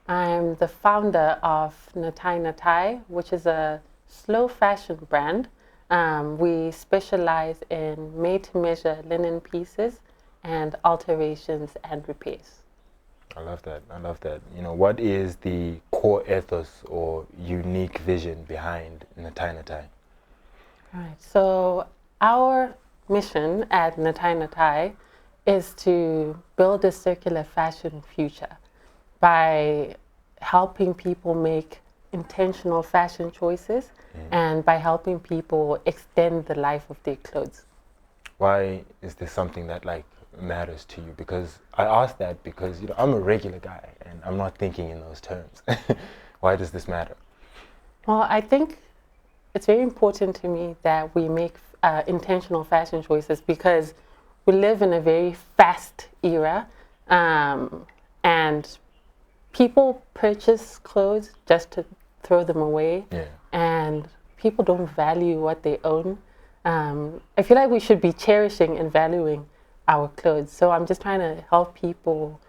I'm the founder of NATAi NATAi, which is a slow fashion brand. We specialize in made-to-measure linen pieces and alterations and repairs. I love that. I love that. What is the core ethos or unique vision behind NATAi NATAi? Right. So our mission at NATAi NATAi is to build a circular fashion future by helping people make intentional fashion choices and by helping people extend the life of their clothes. Why is this something that matters to you? Because I ask that because I'm a regular guy and I'm not thinking in those terms. Why does this matter? Well, I think it's very important to me that we make intentional fashion choices because we live in a very fast era, and people purchase clothes just to throw them away, and people don't value what they own. I feel like we should be cherishing and valuing our clothes. So I'm just trying to help people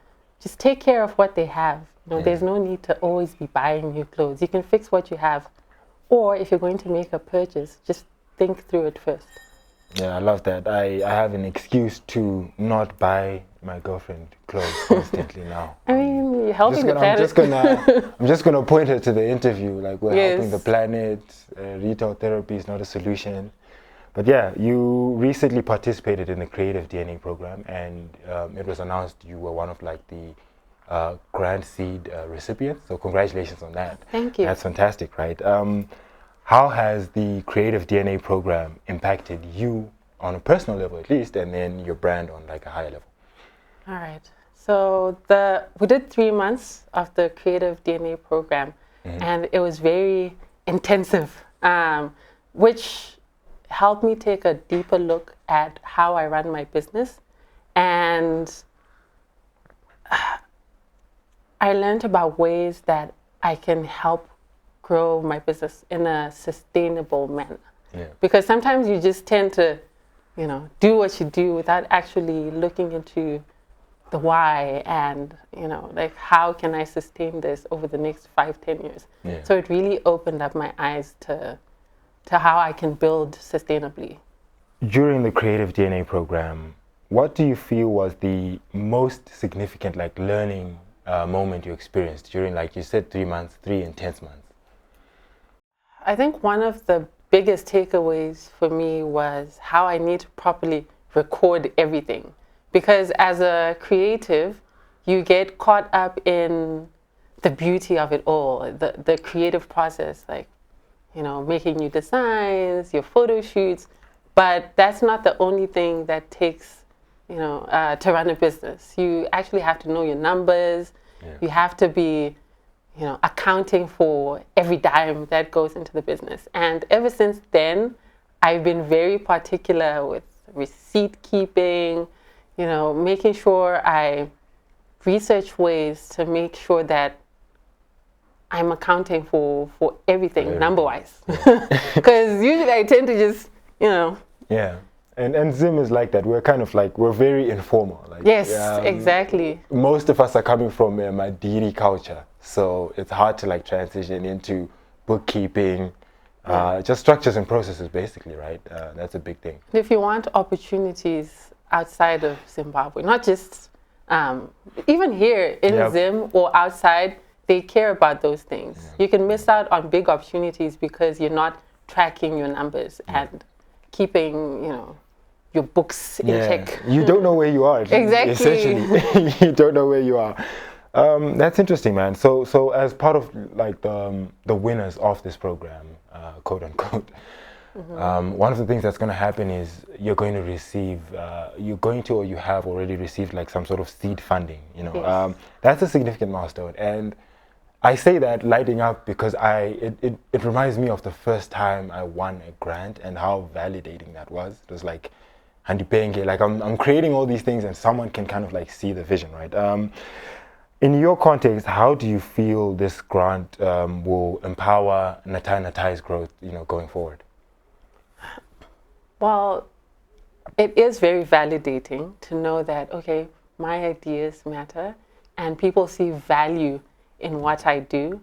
just take care of what they have. There's no need to always be buying new clothes. You can fix what you have. Or if you're going to make a purchase, just think through it first. Yeah, I love that. I have an excuse to not buy my girlfriend clothes constantly now. I mean, you're helping the planet. I'm just gonna point her to the interview. We're helping the planet. Retail therapy is not a solution. But yeah, you recently participated in the Creative DNA program, and it was announced you were one of the Grant Seed recipients. So congratulations on that. Thank you. That's fantastic, right? How has the Creative DNA program impacted you on a personal level, at least, and then your brand on a higher level? All right. So we did 3 months of the Creative DNA program, and it was very intensive, which helped me take a deeper look at how I run my business. And I learned about ways that I can help grow my business in a sustainable manner. Because sometimes you just tend to, do what you do without actually looking into the why and, how can I sustain this over the next 5-10 years? So it really opened up my eyes to how I can build sustainably. During the Creative DNA program, what do you feel was the most significant learning moment you experienced during, you said, 3 months, 3 intense months? I think one of the biggest takeaways for me was how I need to properly record everything. Because as a creative, you get caught up in the beauty of it all, the creative process, making new designs, your photo shoots. But that's not the only thing that takes, to run a business. You actually have to know your numbers. You have to be accounting for every dime that goes into the business. And ever since then, I've been very particular with receipt keeping, making sure I research ways to make sure that I'm accounting for everything number-wise. Because usually I tend to just, Yeah. And Zim is like that. We're kind of we're very informal. Yes, exactly. Most of us are coming from a Madiri culture. So it's hard to transition into bookkeeping, just structures and processes basically, right? That's a big thing. If you want opportunities outside of Zimbabwe, not just even here in Zim or outside, they care about those things. You can miss out on big opportunities because you're not tracking your numbers and keeping, your books in check. You don't know where you are. Exactly. Essentially, you don't know where you are. That's interesting, man. So as part of the winners of this program, quote unquote, one of the things that's going to happen is you're going to receive, or you have already received some sort of seed funding. That's a significant milestone, and I say that lighting up because it reminds me of the first time I won a grant and how validating that was. It was I'm creating all these things and someone can kind of see the vision, right? In your context, how do you feel this grant will empower NATAi NATAi's growth, going forward? Well, it is very validating to know that, okay, my ideas matter and people see value in what I do.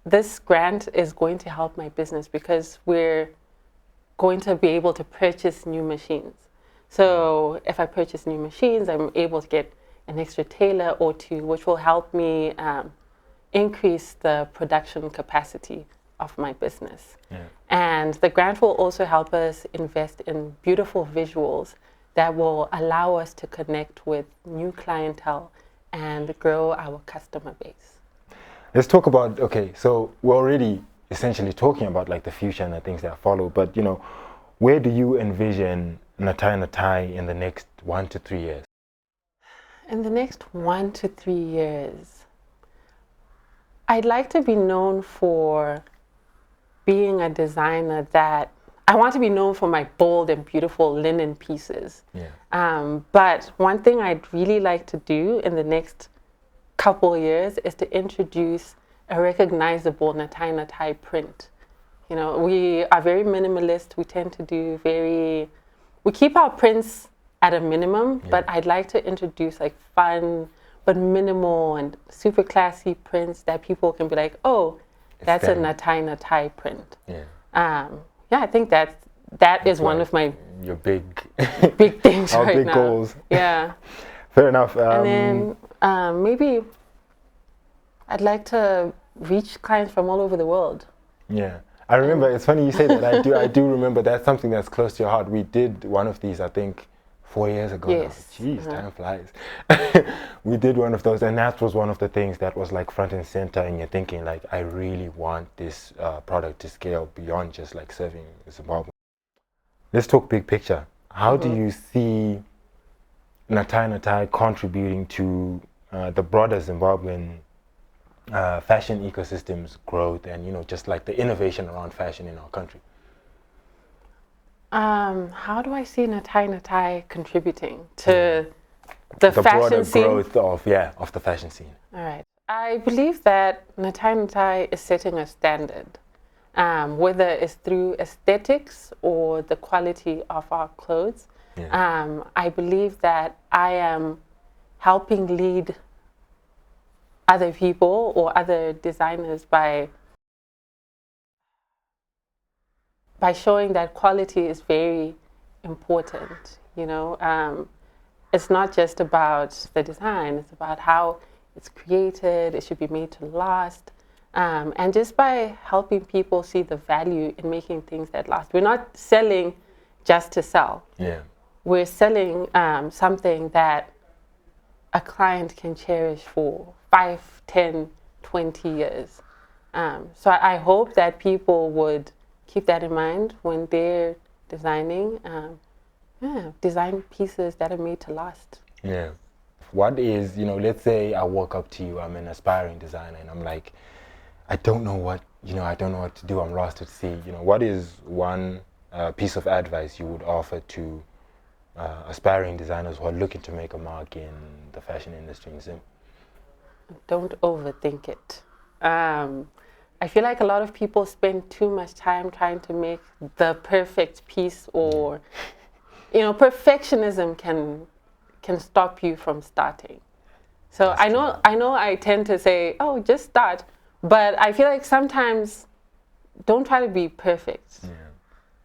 This grant is going to help my business because we're going to be able to purchase new machines. So if I purchase new machines, I'm able to get an extra tailor or two, which will help me increase the production capacity of my business. Yeah. And the grant will also help us invest in beautiful visuals that will allow us to connect with new clientele and grow our customer base. Let's talk about, okay, so we're already essentially talking about like the future and the things that follow, but you know, where do you envision NATAi NATAi in the next 1 to 3 years? In the next 1 to 3 years, I'd like to be known for being a designer that I want to be known for my bold and beautiful linen pieces. Yeah. But one thing I'd really like to do in the next couple years is to introduce a recognizable NATAi NATAi print. You know, we are very minimalist. We tend to do we keep our prints at a minimum, Yeah. but I'd like to introduce like fun, but minimal and super classy prints that people can be like, oh, that's a NATAi NATAi print. Yeah. Yeah, I think that is one of my your big things our right big now. goals. Yeah. Fair enough. And then maybe I'd like to reach clients from all over the world. Yeah. I remember, it's funny you say that. I do remember that's something that's close to your heart. We did one of these, I think, 4 years ago. Yes. Now. Jeez, time flies. We did one of those, and that was one of the things that was like front and center, and you're thinking like, I really want this product to scale beyond just like serving Zimbabwe. Let's talk big picture. How do you see NATAi NATAi contributing to the broader Zimbabwean fashion ecosystem's growth and, you know, just like the innovation around fashion in our country? How do I see NATAi NATAi contributing to the fashion broader scene? Growth of the fashion scene. All right. I believe that NATAi NATAi is setting a standard, whether it's through aesthetics or the quality of our clothes. Yeah. I believe that I am helping lead other people or other designers by showing that quality is very important. You know, it's not just about the design, it's about how it's created, it should be made to last. And just by helping people see the value in making things that last. We're not selling just to sell. Yeah. We're selling something that a client can cherish for 5, 10, 20 years. So I hope that people would keep that in mind when they're designing, design pieces that are made to last. Yeah. What is, you know, let's say I walk up to you, I'm an aspiring designer, and I'm like, I don't know what to do, I'm lost at sea. You know, what is one piece of advice you would offer to aspiring designers who are looking to make a mark in the fashion industry in Zim? Don't overthink it. I feel like a lot of people spend too much time trying to make the perfect piece, or, you know, perfectionism can stop you from starting. So I know I tend to say, oh, just start, but I feel like sometimes don't try to be perfect. Yeah.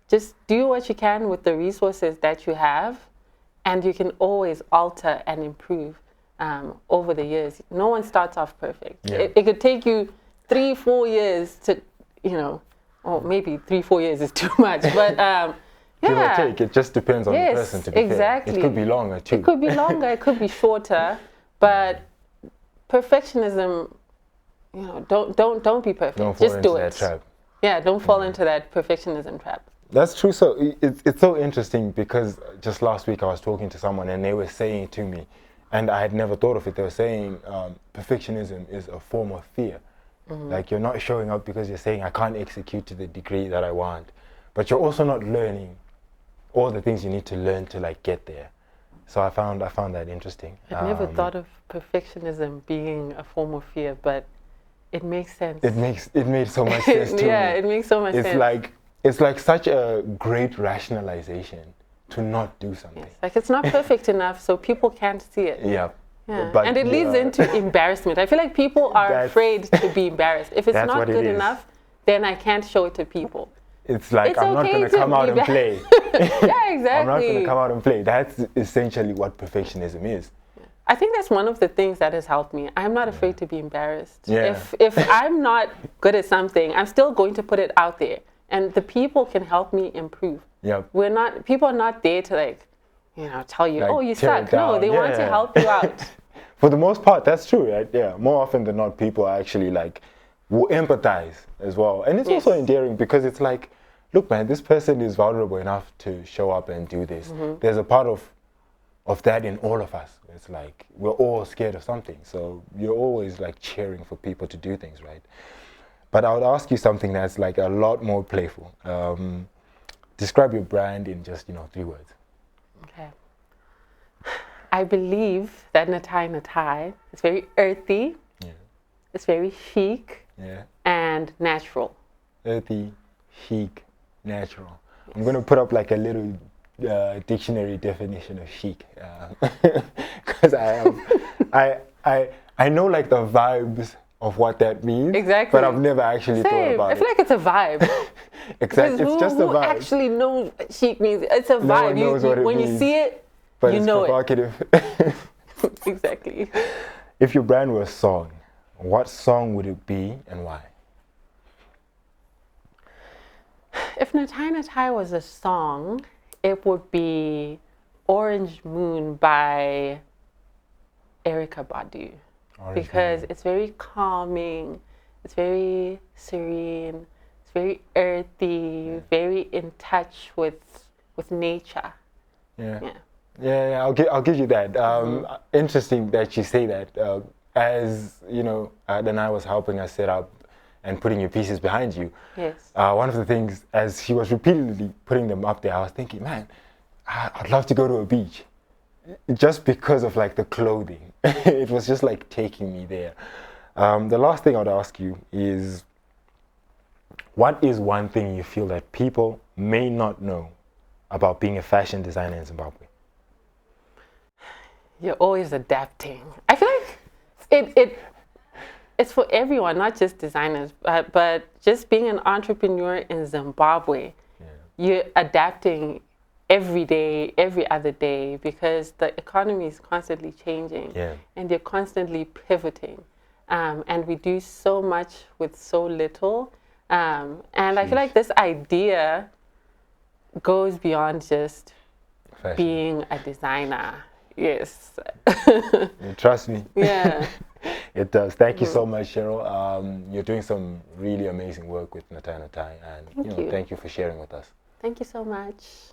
Just do what you can with the resources that you have, and you can always alter and improve over the years. No one starts off perfect. Yeah. It could take you 3-4 years to, you know, or maybe 3-4 years is too much, but Give or take, it just depends on the person, to be exactly. fair. It could be longer too. It could be longer, it could be shorter, but perfectionism, you know, don't be perfect. Don't fall just into do that it. trap. Yeah, don't fall into that perfectionism trap. That's true. So it's so interesting because just last week I was talking to someone and they were saying to me, and I had never thought of it, they were saying perfectionism is a form of fear. Like, you're not showing up because you're saying I can't execute to the degree that I want, but you're also not learning all the things you need to learn to like get there. So I found that interesting. I never thought of perfectionism being a form of fear, but it makes sense. It made so much sense to me. Yeah, it makes so much sense. It's like such a great rationalization to not do something. Yes. Like, it's not perfect enough, so people can't see it. Yeah. Yeah. But and it leads into embarrassment. I feel like people are afraid to be embarrassed. If it's not good enough, then I can't show it to people. It's like, it's I'm not going to come out and play. Yeah, exactly. I'm not going to come out and play. That's essentially what perfectionism is. I think that's one of the things that has helped me. I'm not afraid to be embarrassed. Yeah. If I'm not good at something, I'm still going to put it out there. And the people can help me improve. Yep. People are not there to tell you, like, oh, you suck. No, they want to help you out. For the most part, that's true, right? Yeah. More often than not, people are actually will empathize as well. And it's also endearing because it's like, look, man, this person is vulnerable enough to show up and do this. There's a part of that in all of us. It's like we're all scared of something. So you're always like cheering for people to do things, right? But I would ask you something that's like a lot more playful. Describe your brand in just 3 words. Okay. I believe that NATAi NATAi is very earthy. Yeah. It's very chic. Yeah. And natural. Earthy, chic, natural. Yes. I'm going to put up like a little dictionary definition of chic, because I know like the vibes of what that means. Exactly. But I've never actually thought about it. I feel like it's a vibe. Exactly. It's just a vibe. Who actually knows what chic means? It's a vibe. No one knows what it when means, you see it, but you it's know provocative. it. Exactly. If your brand were a song, what song would it be and why? If NATAi NATAi was a song, it would be Orange Moon by Erykah Badu. Because it's very calming, it's very serene, it's very earthy, very in touch with nature. Yeah. I'll give you that. Interesting that you say that. As you know, NATAi was helping us set up and putting your pieces behind you. Yes. One of the things, as she was repeatedly putting them up there, I was thinking, man, I'd love to go to a beach, just because of like the clothing. It was just like taking me there. The last thing I would ask you is, what is one thing you feel that people may not know about being a fashion designer in Zimbabwe? You're always adapting. I feel like it's for everyone, not just designers, but just being an entrepreneur in Zimbabwe. You're adapting every day, every other day, because the economy is constantly changing, and you're constantly pivoting. And we do so much with so little. And I feel like this idea goes beyond just fashion. Being a designer. Yes. Trust me. Yeah. It does. Thank you so much, Cheryl. You're doing some really amazing work with NATAi NATAi, and thank you for sharing with us. Thank you so much.